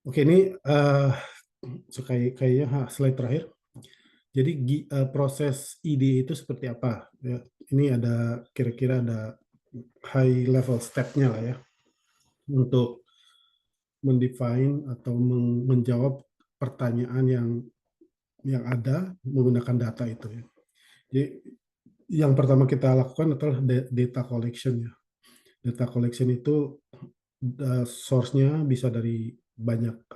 Oke, ini kayaknya slide terakhir. Jadi proses ide itu seperti apa? Ya, ini ada kira-kira ada high level step-nya lah ya untuk mendefine atau menjawab pertanyaan yang ada menggunakan data itu ya. Jadi yang pertama kita lakukan adalah data collection ya. Data collection itu source-nya bisa dari banyak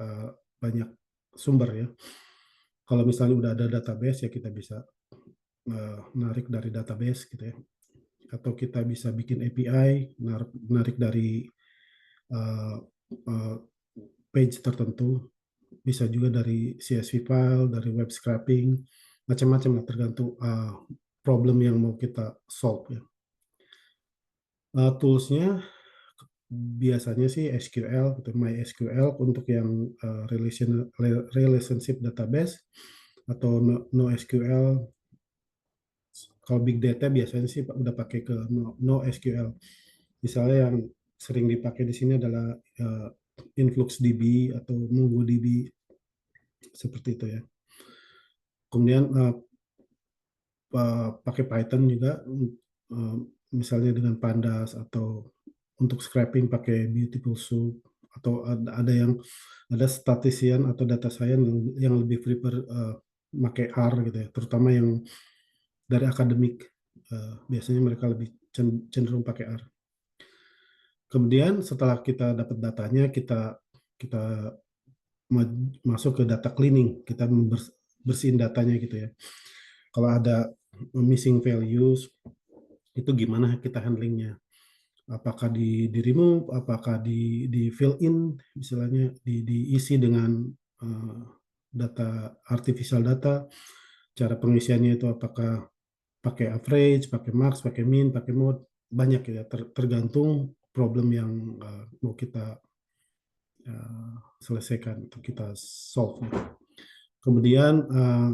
sumber ya. Kalau misalnya udah ada database ya kita bisa narik dari database gitu ya. Atau kita bisa bikin API, narik dari uh, uh, page tertentu, bisa juga dari CSV file, dari web scraping, macam-macam lah tergantung problem yang mau kita solve ya. Toolsnya biasanya sih SQL atau MySQL untuk yang relationship database atau NoSQL. Kalau big data biasanya sih udah pakai ke NoSQL. Misalnya yang sering dipakai di sini adalah InfluxDB atau MongoDB seperti itu ya. Kemudian pakai Python juga, uh, misalnya dengan Pandas atau untuk scraping pakai Beautiful Soup atau ada statistician atau data science yang lebih prefer pakai R gitu ya, terutama yang dari akademik, biasanya mereka lebih cenderung pakai R. Kemudian setelah kita dapat datanya, kita masuk ke data cleaning, kita bersihin datanya gitu ya. Kalau ada missing values, itu gimana kita handlingnya? Apakah di remove, apakah di fill in, istilahnya diisi dengan uh, data artificial data. Cara pengisiannya itu apakah pakai average, pakai max, pakai min, pakai mode, banyak ya, tergantung problem yang mau kita selesaikan atau kita solve. Kemudian uh,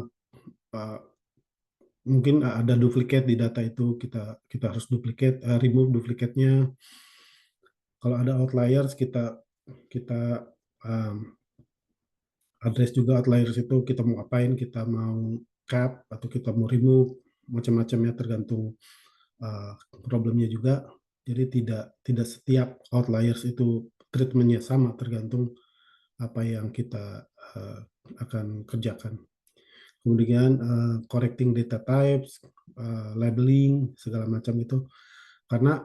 mungkin ada duplicate di data itu, kita kita harus duplicate, remove duplicate-nya. Kalau ada outliers, kita kita um, address juga outliers itu, kita mau apain, kita mau cap atau kita mau remove, macam-macamnya tergantung uh, problemnya juga. Jadi tidak tidak setiap outliers itu treatmentnya sama, tergantung apa yang kita uh, akan kerjakan. Kemudian correcting data types, labeling, segala macam itu. Karena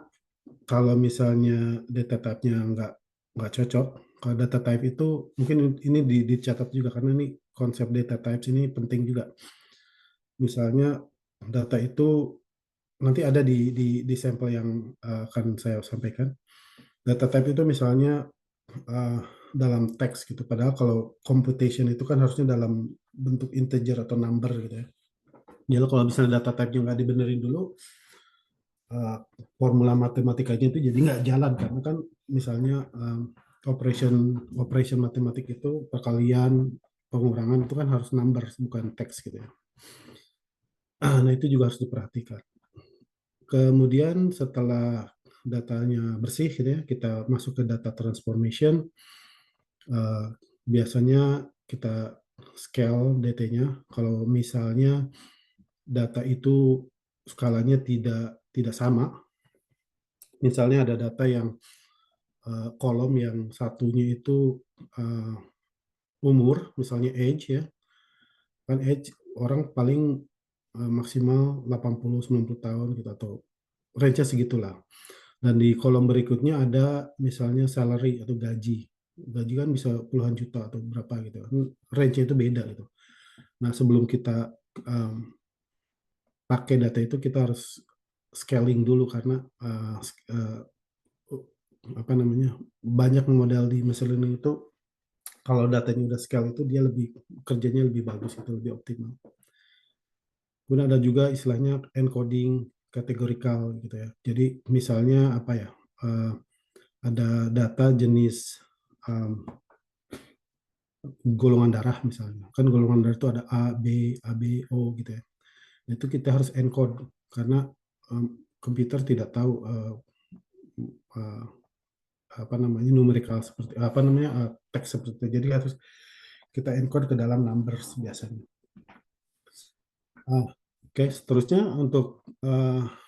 kalau misalnya data type-nya nggak cocok, kalau data type itu mungkin ini dicatat juga karena ini konsep data types ini penting juga. Misalnya data itu nanti ada di sampel yang akan saya sampaikan. Data type itu misalnya uh, dalam teks gitu. Padahal kalau computation itu kan harusnya dalam bentuk integer atau number gitu ya. Jadi kalau misalnya data type-nya nggak dibenerin dulu, uh, formula matematikanya itu jadi nggak jalan karena kan misalnya operation operation matematik itu perkalian, pengurangan itu kan harus numbers bukan teks gitu ya. Nah itu juga harus diperhatikan. Kemudian setelah datanya bersih gitu ya, kita masuk ke data transformation. Uh, Biasanya kita scale DT-nya. Kalau misalnya data itu skalanya tidak tidak sama, misalnya ada data yang kolom yang satunya itu uh, umur, misalnya age ya, kan age orang paling maksimal 80-90 tahun gitu atau range segitulah. Dan di kolom berikutnya ada misalnya salary atau gaji. Gaji kan bisa puluhan juta atau berapa gitu. Range itu beda gitu. Nah, sebelum kita um, pakai data itu kita harus scaling dulu karena uh, apa namanya, banyak model di machine learning itu kalau datanya udah scale itu dia lebih kerjanya lebih bagus, itu lebih optimal. Kemudian ada juga istilahnya encoding kategorikal gitu ya. Jadi misalnya apa ya, ada data jenis um, golongan darah misalnya. Kan golongan darah itu ada A, B, O gitu ya. Nah, itu kita harus encode karena komputer tidak tahu uh, apa namanya numerical seperti apa namanya teks seperti itu. Jadi harus kita encode ke dalam numbers biasanya. Oke, seterusnya untuk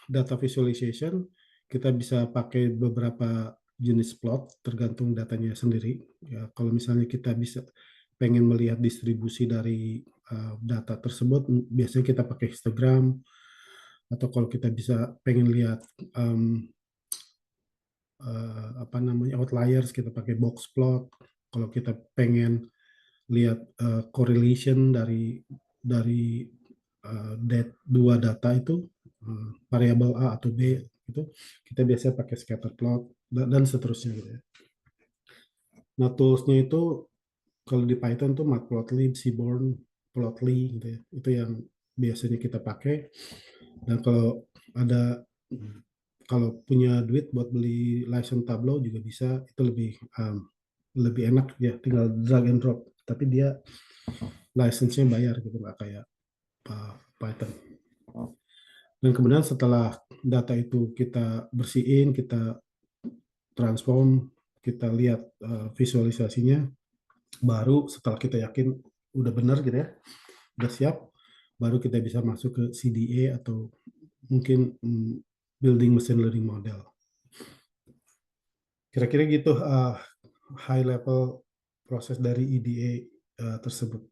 data visualization kita bisa pakai beberapa jenis plot tergantung datanya sendiri. Ya, kalau misalnya kita bisa pengen melihat distribusi dari data tersebut, biasanya kita pakai histogram, atau kalau kita bisa pengen lihat apa namanya outliers, kita pakai box plot. Kalau kita pengen lihat correlation dari dua data itu, variabel A atau B itu, kita biasanya pakai scatter plot dan seterusnya gitu ya. Nah, toolsnya itu kalau di Python tuh Matplotlib, Seaborn, Plotly gitu ya. Itu yang biasanya kita pakai. Dan ada kalau punya duit buat beli license Tableau juga bisa, itu lebih enak ya, tinggal drag and drop. Tapi dia license-nya bayar gitu, nggak kayak Python. Dan kemudian setelah data itu kita bersihin, kita transform, kita lihat visualisasinya, baru setelah kita yakin udah benar gitu ya, udah siap, baru kita bisa masuk ke CDA atau mungkin building machine learning model. Kira-kira gitu high level proses dari EDA tersebut.